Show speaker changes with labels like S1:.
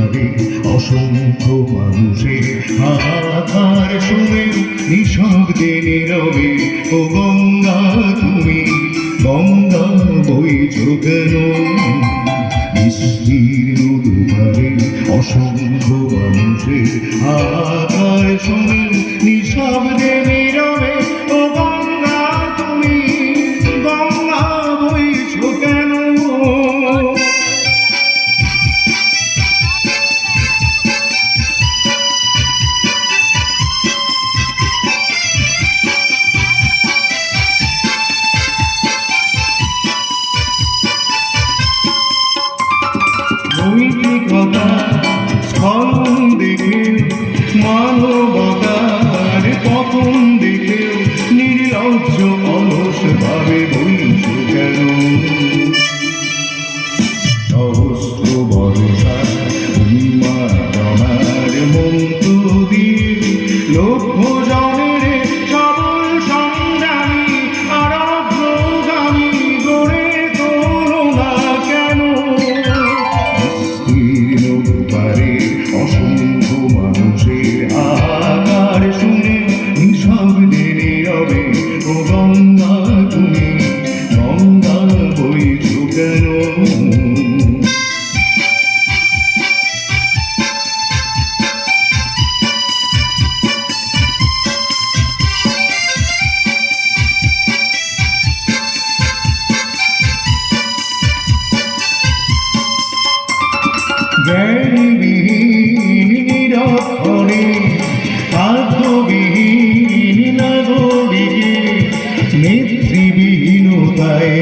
S1: দুপারে অসংখ্য মানুষের হাহাকার শুনে নিঃশব্দে নীরবে ও গঙ্গা তুমি গঙ্গা বইছো কেন? বিস্তীর্ণ দুপারে অসংখ্য মানুষের হাহাকার শুনে নিঃশব্দে নীরবে ও গঙ্গা তুমি গঙ্গা বইছো কেন? নৈতিকতা স্খলন দেখে মানবতার পতন দেখে নির্লজ্জ অলস ভাবে বইছ কেন? সহস্র বর্ষা উন্মাদনার মন্ত্র দিয়ে লক্ষ জনের সবল সংগ্রামী আর অগ্রগামী গড়ে তোলো না কেন? অসংখ্য মানুষের হাহাকার শুনে নিঃশব্দে নীরবে ও গঙ্গা তুমি গঙ্গা বইছো কেন? জ্ঞানবিহীন নিরক্ষরে খাদ্যবিহীন নাগরিকে নেতৃবিহীনতায়